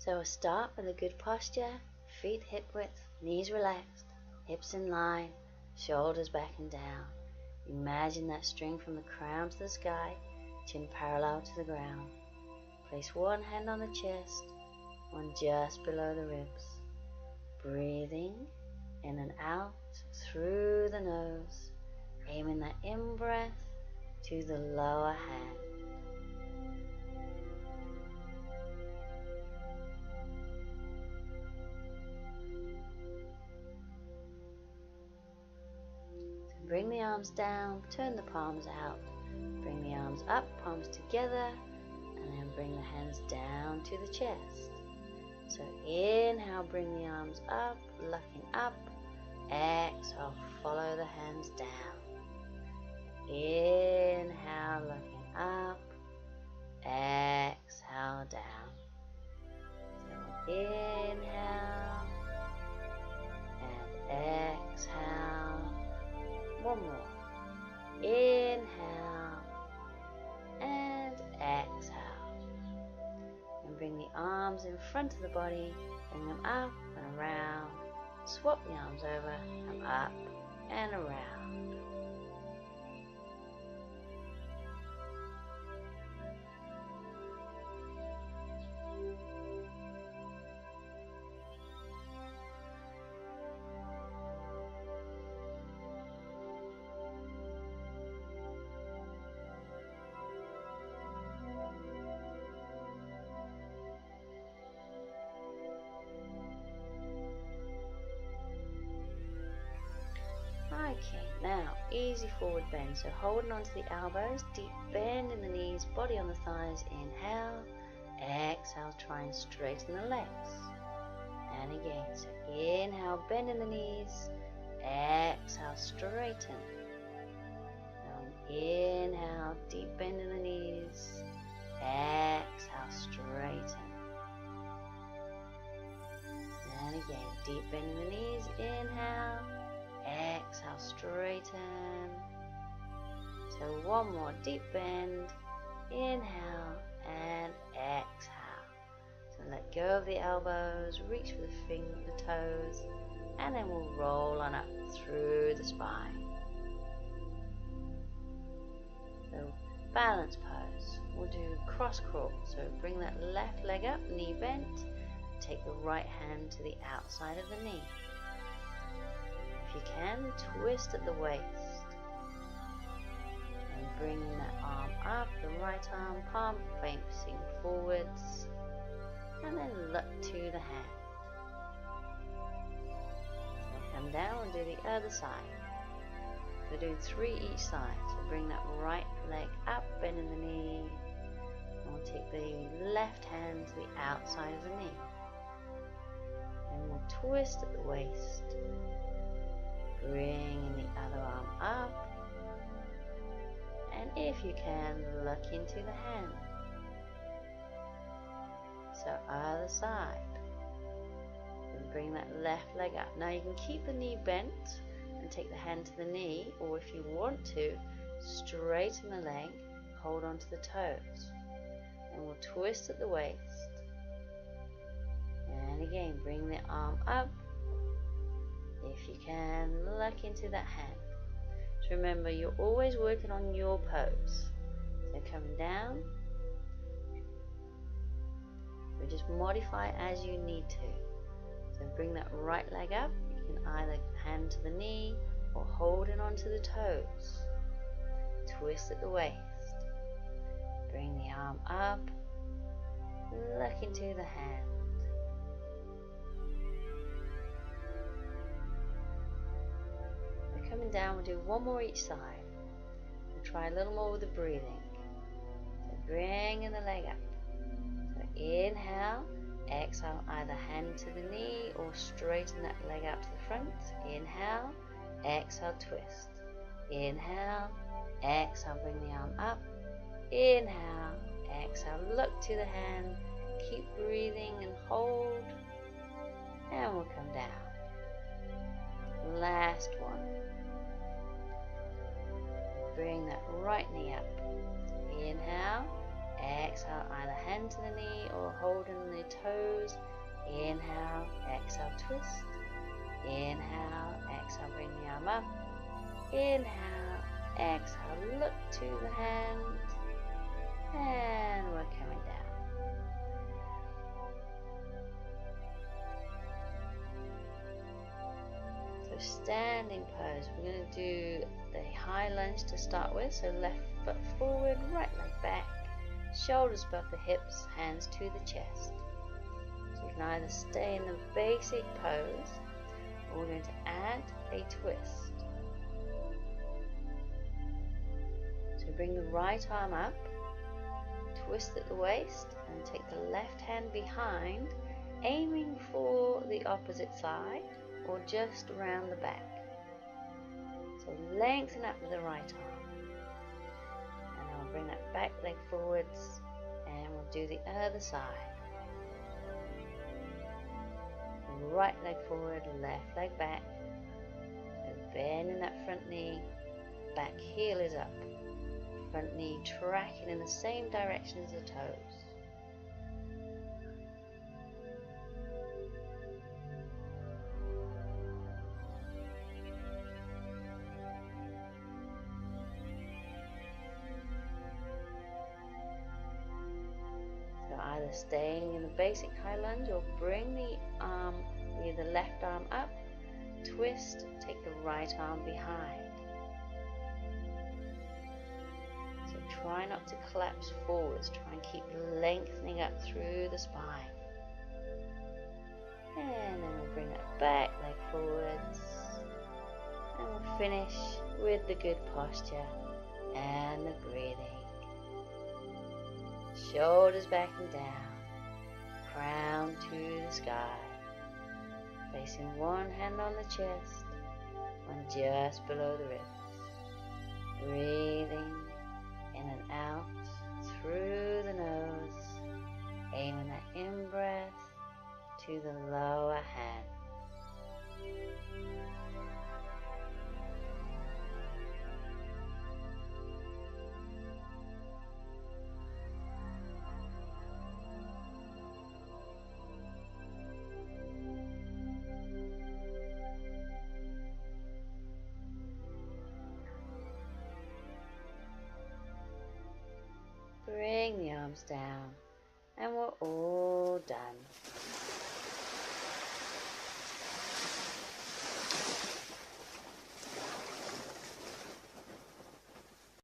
So we'll start with a good posture, feet hip width, knees relaxed, hips in line, shoulders back and down. Imagine that string from the crown to the sky, chin parallel to the ground. Place one hand on the chest, one just below the ribs. Breathing in and out through the nose, aiming that in-breath to the lower hand. So bring the arms down, turn the palms out. Bring the arms up, palms together, and then bring the hands down to the chest. So inhale, bring the arms up, looking up. Exhale, follow the hands down. Inhale, looking up. Exhale, down. So inhale and exhale. One more. Inhale and exhale. And bring the arms in front of the body, bring them up and around. Swap the arms over and up and around. Okay, now easy forward bend. So holding onto the elbows, deep bend in the knees, body on the thighs. Inhale, exhale, try and straighten the legs. And again, so inhale, bend in the knees, exhale, straighten. Now inhale, deep bend in the knees, exhale, straighten. And again, deep bend in the knees, inhale. Exhale, straighten. So one more deep bend. Inhale and exhale. So let go of the elbows, reach for the toes, and then we'll roll on up through the spine. So balance pose. We'll do cross crawl. So bring that left leg up, knee bent. Take the right hand to the outside of the knee. If you can, twist at the waist and bring that arm up, the right arm, palm facing forwards, and then look to the hand. So come down and do the other side. We're doing 3 each side. So bring that right leg up, bend in the knee, and we'll take the left hand to the outside of the knee. And we'll twist at the waist. Bring the other arm up, and if you can, look into the hand. So other side, and bring that left leg up. Now you can keep the knee bent and take the hand to the knee, or if you want to, straighten the leg, hold on to the toes, and we'll twist at the waist. And again, bring the arm up. If you can, look into that hand. So remember, you're always working on your pose. So coming down, we just modify as you need to. So bring that right leg up. You can either hand to the knee or holding onto the toes. Twist at the waist. Bring the arm up. Look into the hand. Coming down, we'll do one more each side. We'll try a little more with the breathing. So bring the leg up. So inhale, exhale, either hand to the knee or straighten that leg out to the front. Inhale, exhale, twist. Inhale, exhale, bring the arm up. Inhale, exhale, look to the hand. Keep breathing and hold. And we'll come down. Last one. Bring that right knee up. Inhale, Exhale, either hand to the knee or holding the toes. Inhale, exhale, twist. Inhale, exhale, bring the arm up. Inhale, exhale, look to the hand. And we're coming down. So standing pose, we're going to do the high lunge to start with. So left foot forward, right leg back, shoulders above the hips, hands to the chest. So you can either stay in the basic pose, or we're going to add a twist. So bring the right arm up, twist at the waist, and take the left hand behind, aiming for the opposite side or just around the back. So lengthen up with the right arm. And I'll bring that back leg forwards, and we'll do the other side. Right leg forward, left leg back. So bending that front knee, back heel is up. Front knee tracking in the same direction as the toes. So either staying in the basic high lunge or bring the arm, the left arm up, twist, take the right arm behind. So try not to collapse forwards, try and keep lengthening up through the spine. And then we'll bring that back leg forwards. And we'll finish with the good posture and the breathing. Shoulders back and down, crown to the sky. Placing one hand on the chest, one just below the ribs. Breathing in and out through the nose, aiming that in-breath to the lower hand. Bring the arms down, and we're all done.